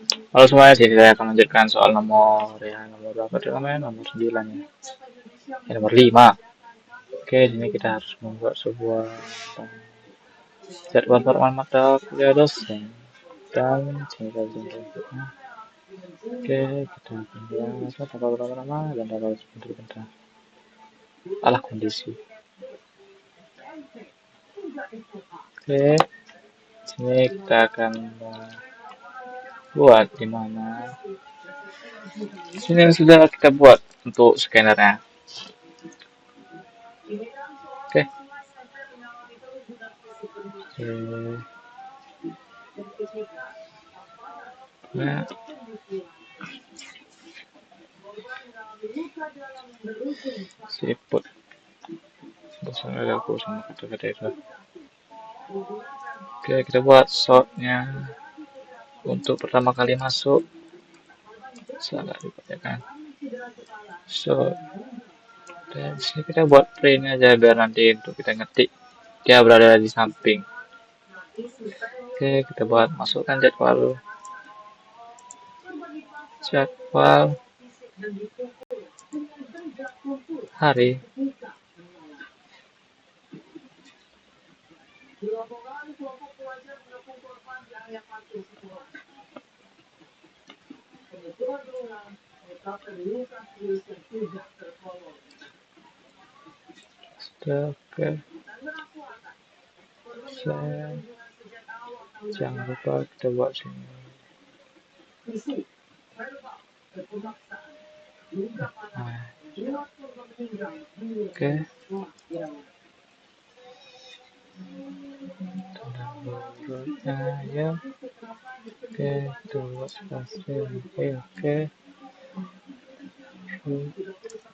Halo semuanya, sini saya akan lanjutkan soal nomor berapa itu namanya? Nomor 9 ya. Nomor 5. Oke, ini kita harus membuat sebuah jadwal formal mata kuliah dosen dan cara berikutnya. Oke, kita akan bahas tanggal berapa nama dan tanggal sebentar. Alah kondisi. Oke, sini kita akan buat di mana sini yang sudah kita buat untuk scannernya. Oke. Nah, siput. Bosan ada aku sama kata-kata itu. Oke, kita buat shotnya untuk pertama kali masuk. Salah dibacakan. So, dan sini kita buat print aja biar nanti untuk kita ngetik dia berada di samping. Oke, kita buat masukkan jadwal hari. Oke, jangan lupa kita buat sini. Nah, oke. Ya. Oke, kita buat spasi. Oke.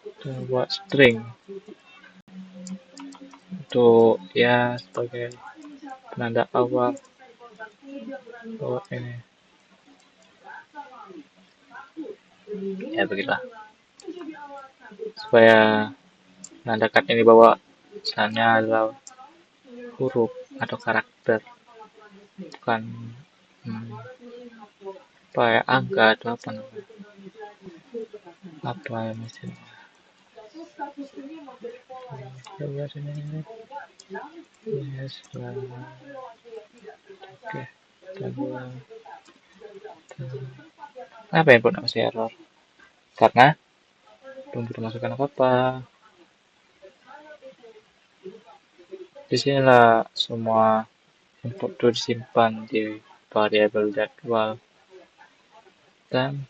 Kita buat string untuk ya sebagai penanda awal buat ini. Ya begitulah. Supaya menandakan ini bahwa misalnya adalah huruf atau karakter, bukan apa ya, angka atau apa namanya, apa ya misalnya. Yes, oke, kenapa input masih error? Karena belum kita masukkan apa-apa. Disinilah semua input itu disimpan di variabel jadwal, dan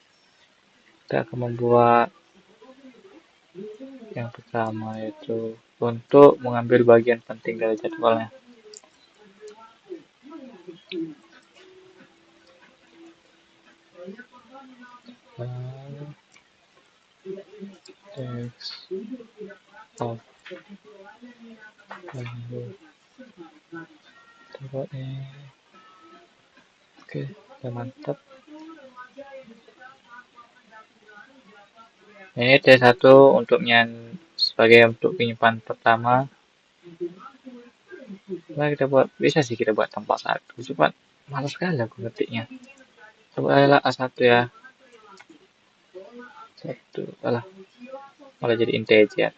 kita akan membuat yang pertama yaitu untuk mengambil bagian penting dari jadwalnya. Text of oke, udah mantap. Ini T1 untuknya sebagai untuk penyimpanan pertama. Nah, kita buat bisa sih kita buat tempat satu, cuma malas sekali aku ngetiknya. Coba adalah A1 ya. Satu, alah, malah jadi integer.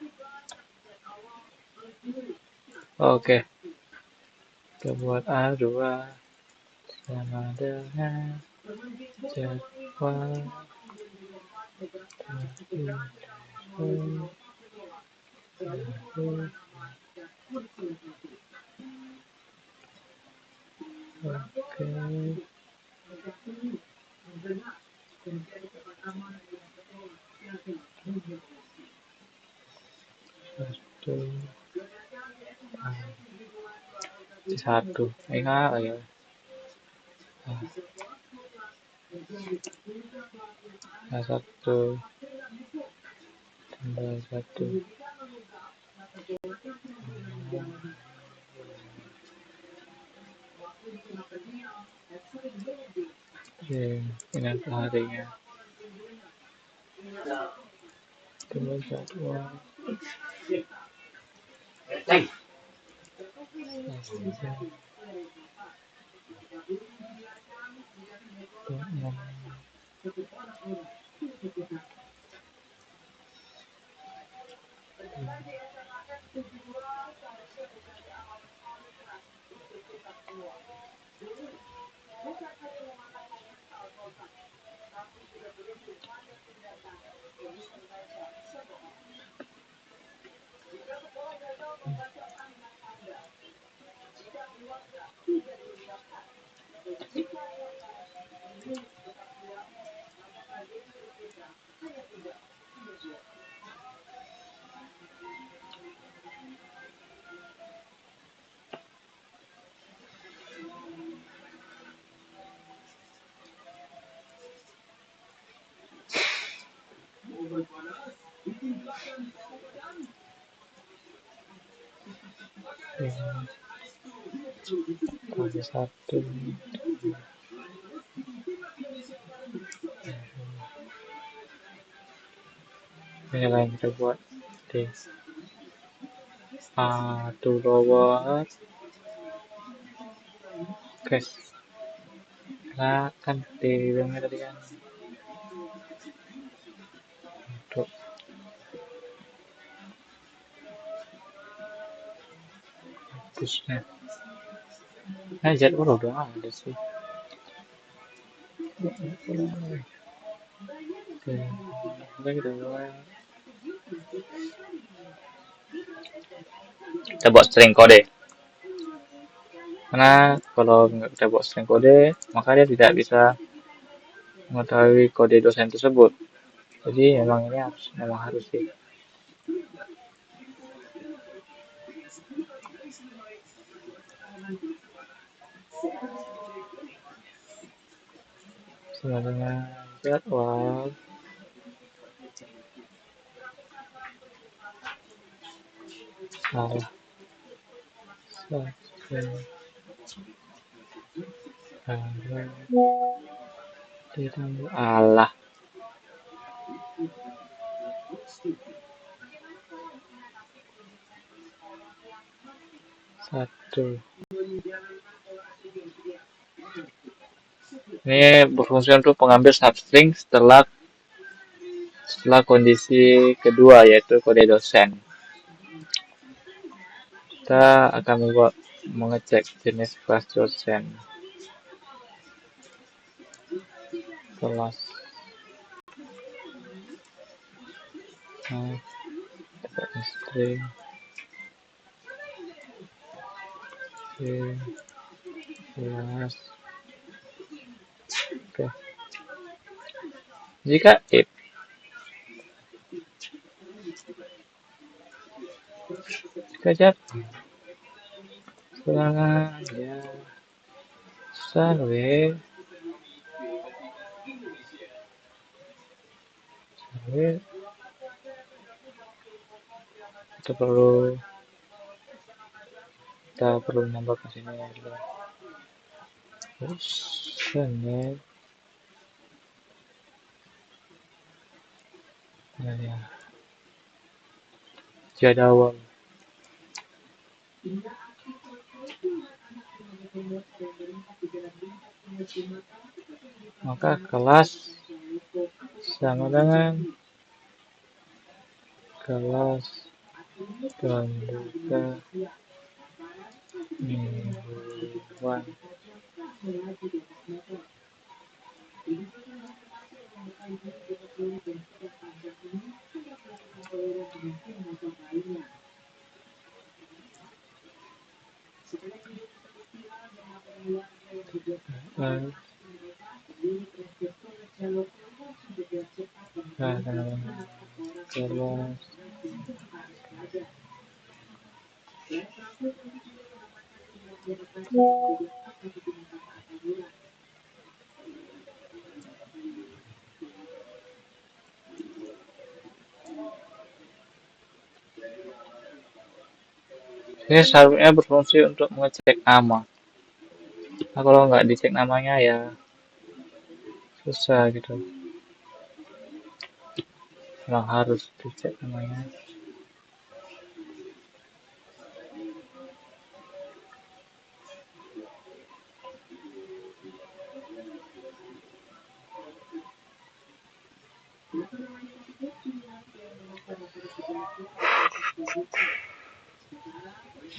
Oke, kita buat A2 sama dengan jadwal oke. Satu enggak ya. Satu tambah satu. Oke, ini harinya. Tambah jadwal. Kali satu. Ini lah yang kita buat. Oke. To lower. Guys. Nah, kan dibilangnya tadi kan. Untuk pushnya. Nah, jadwal udah ada sih. Oke. Udah kita mulai. Kita buat string kode. Karena kalau nggak kita buat string kode, maka dia tidak bisa mengetahui kode dosen tersebut. Jadi memang harus sih. Sama dengan jadwal. Salah. Allah. Satu. Ini berfungsi untuk pengambil substring setelah kondisi kedua, yaitu kode dosen. Kita akan mengecek jenis kelas dosen. Kelas. String. Kelas. Oke. Jika if kejap serangan ya sarwe kita perlu nambah ke sini ya dulu. Terus ini ya jadwal. Maka kelas sama dengan kelas pembuka mingguan. Kelas ini seharusnya berfungsi untuk mengecek nama. Nah, kalau nggak dicek namanya ya susah gitu. Memang harus dicek namanya.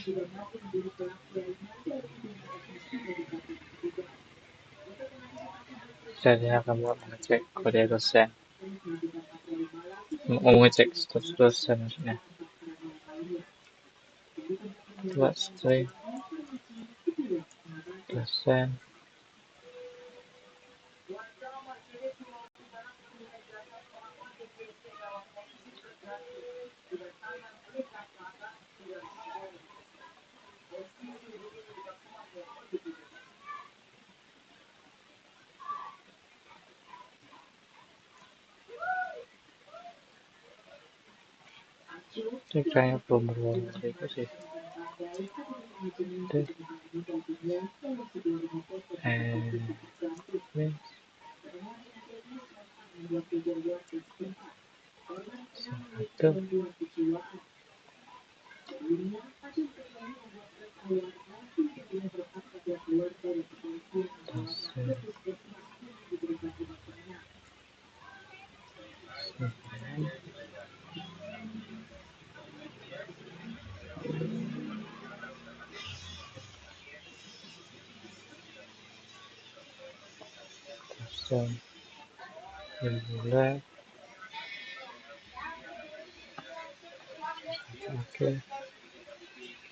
Jadi akan mau ngecek kode dosen, mau ngecek status dosen maksudnya. Buat string dosen. Ini kayaknya belum berulang itu sih. Oke. Ini satu dosen. Dosen. Mulai. Oke.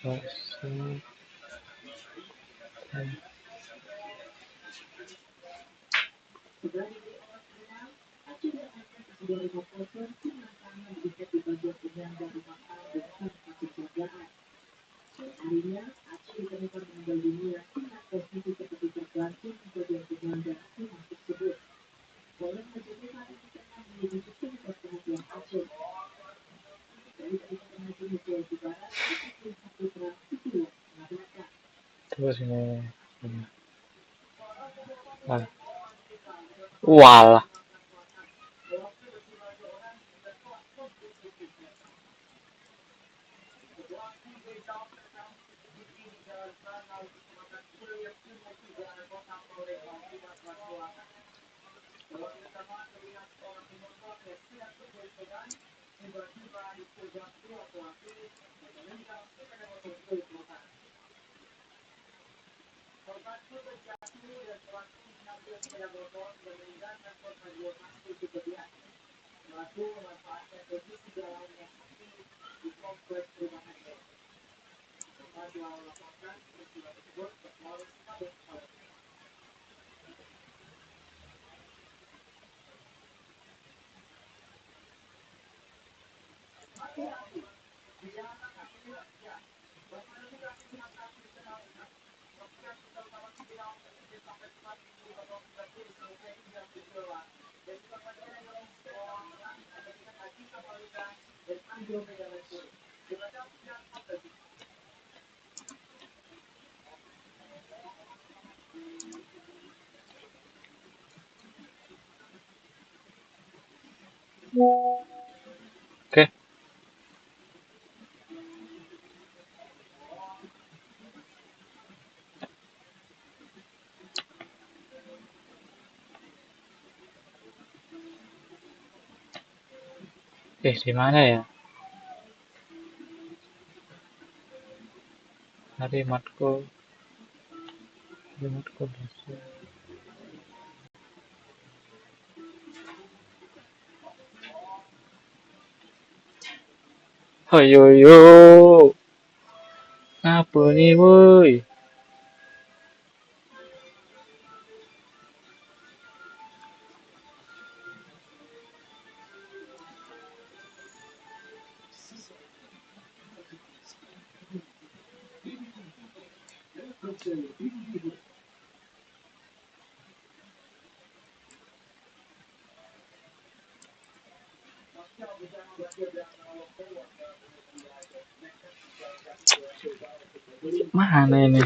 Dosen. Terus ini. Nah. Walah. Oke. Di mana ya? Kalimatku. Kalimatku dosen. Hayo yo. Apa nih woi? Mana ini?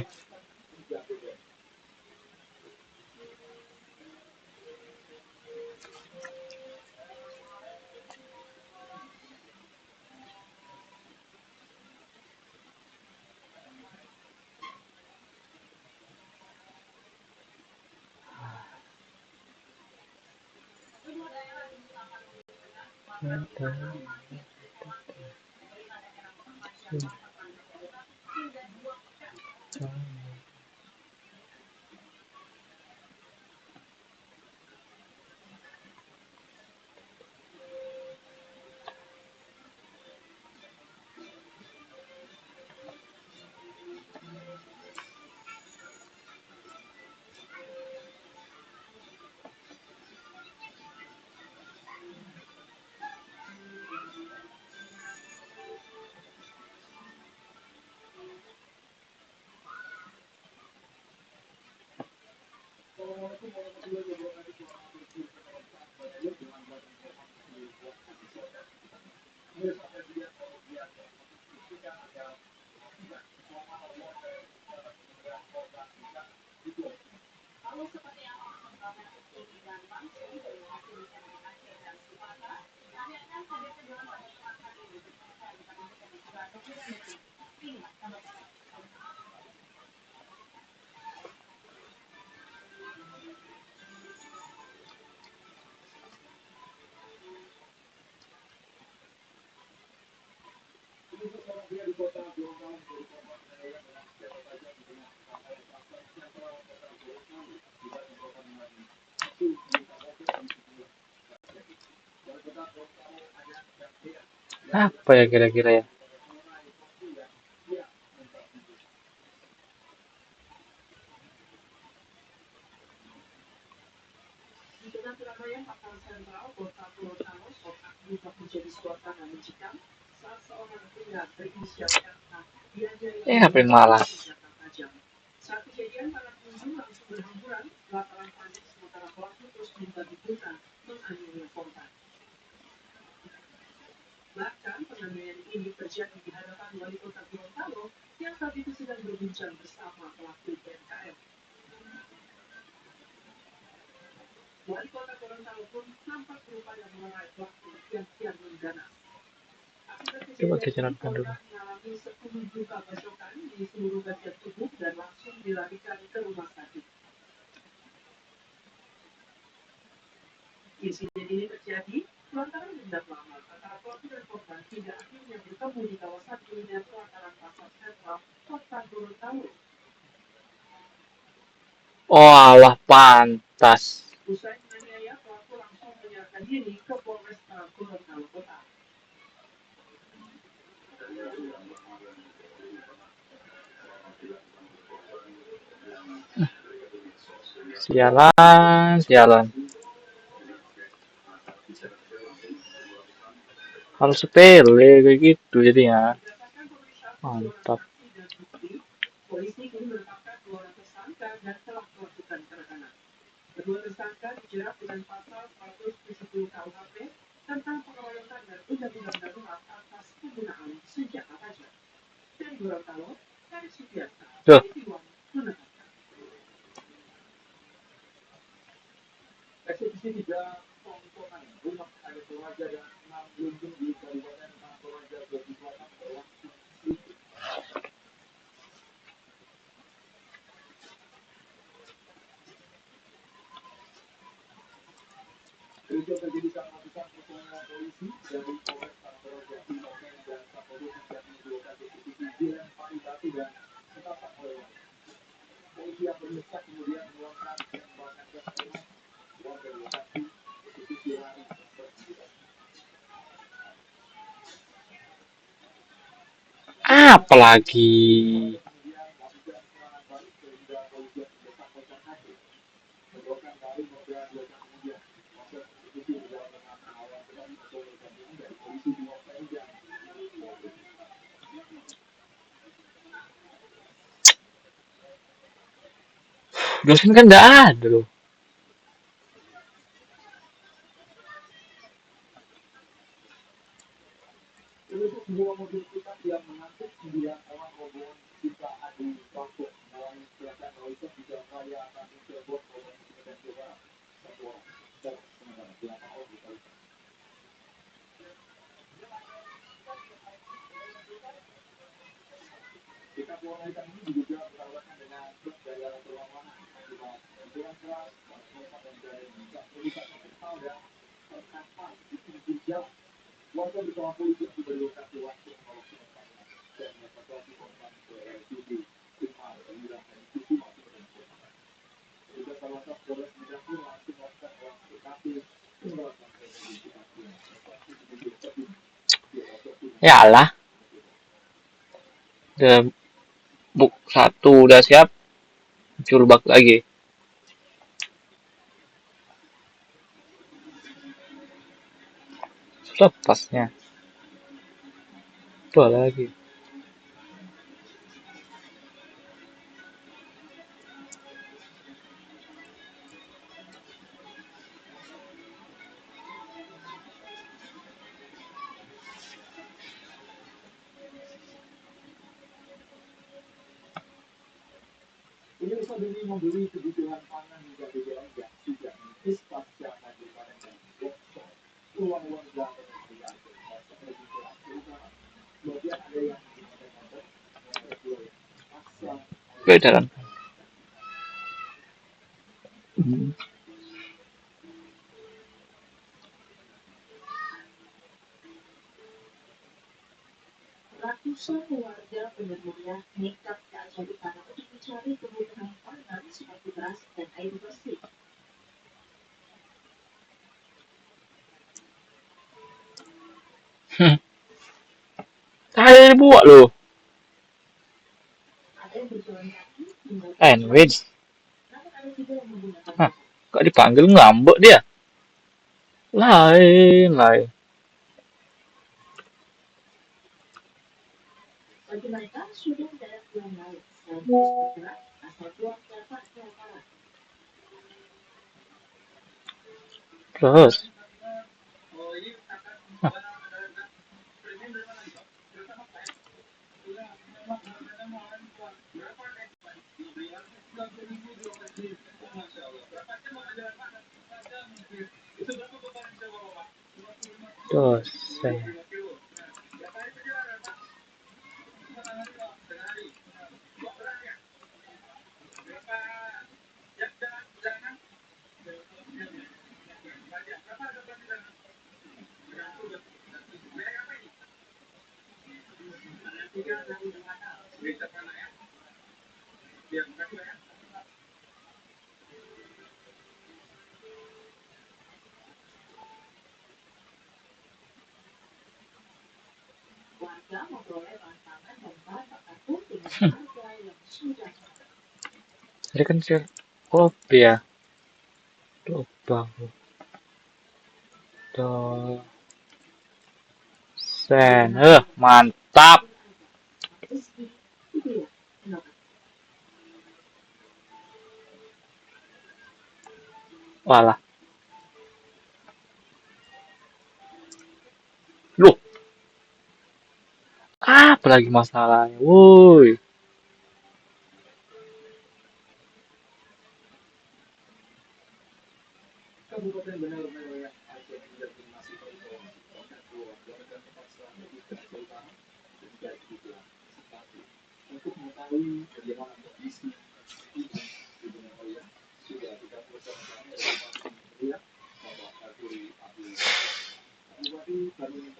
Apa ya kira-kira ya? Ngapain malah? Coba kita nonton dulu. Oh alah pantas. Sialan, sialan. Hal sepele kayak gitu jadinya. Mantap. Tuh, apa lagi? Dosen kan nggak ada loh. Ya lah, udah buk satu udah siap, muncul bug lagi. Lepasnya. Apa lagi? Beda kan. Hmm. Saya dibuat loh. Enwich. Hah, kok dipanggil ngambek dia? Lain, lain. Terus, hah, terus saya. Tadi kan saya kopi ya. Lupa aku. Dosen. Mantap. Walah. Loh, apa lagi masalahnya? Woi.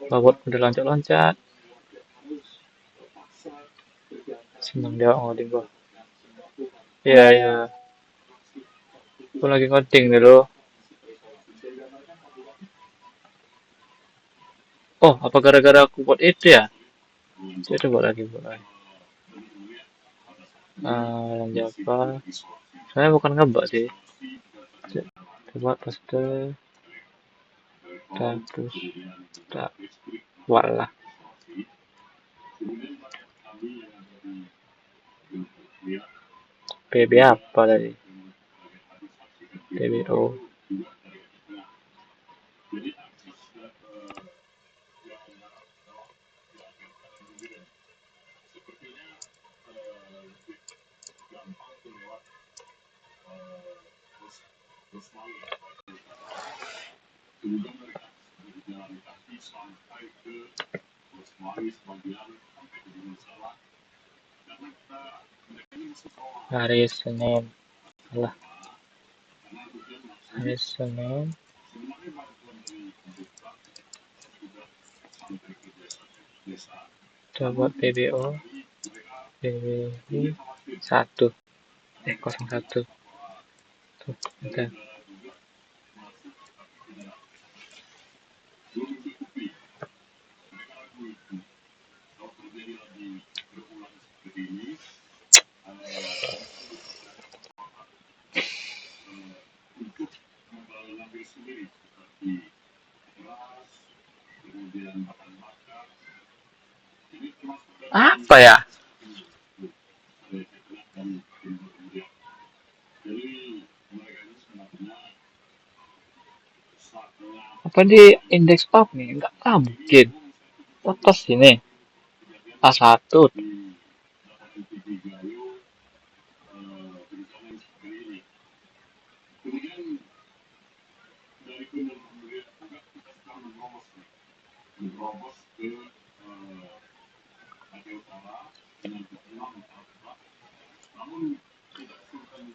Babot udah loncat-loncat. Seneng dia ngoding gua. Iya, iya. Gua lagi ngoding dulu. Oh, apa gara-gara aku buat itu ya? Coba buat lagi, buat lagi. Yang Java. Saya bukan ngebak sih. Coba paste. Terus. Tak. Walah. PB apa tadi? PBO. Hari Senin. Lah, hari Senin. Coba PBO. PBI 1. 01. Tuh, bentar. Apa ya? Apa di indeks up nih? Enggak mungkin. Lepas ini. A1.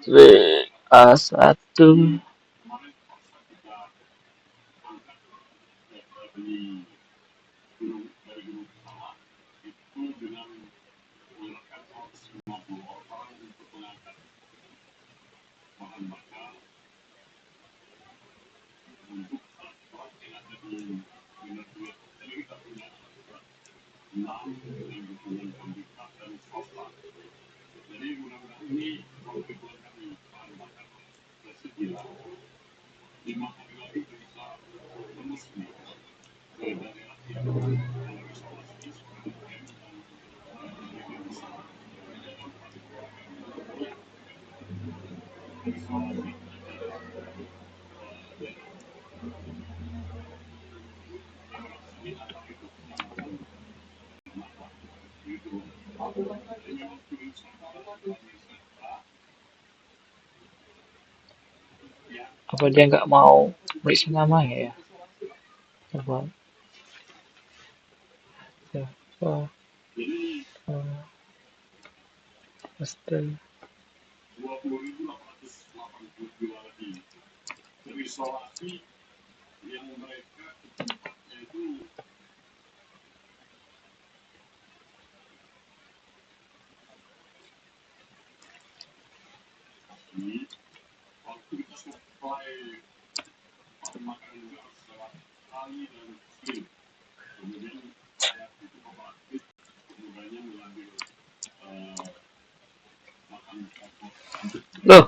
WA1. Apa dia nggak mau berisi namanya ya? Coba. Coba. Pasti. Loh,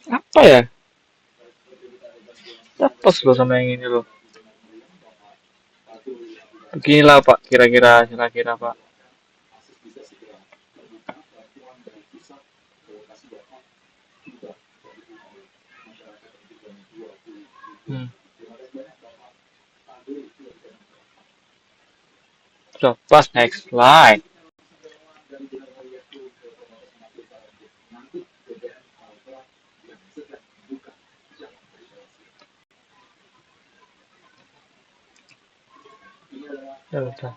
apa ya? Tapos loh sama yang ini loh. Beginilah Pak, kira-kira Pak. Hmm. So, pas next slide. Ya udah.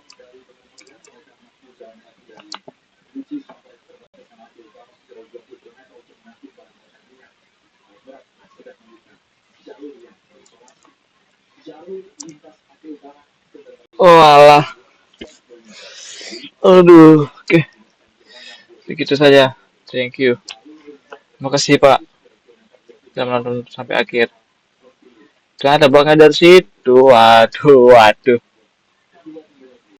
Oh alah. Aduh. Oke, begitu saja. Thank you. Terima kasih Pak. Sudah menonton sampai akhir. Gak ada bakal dari situ. Waduh, waduh.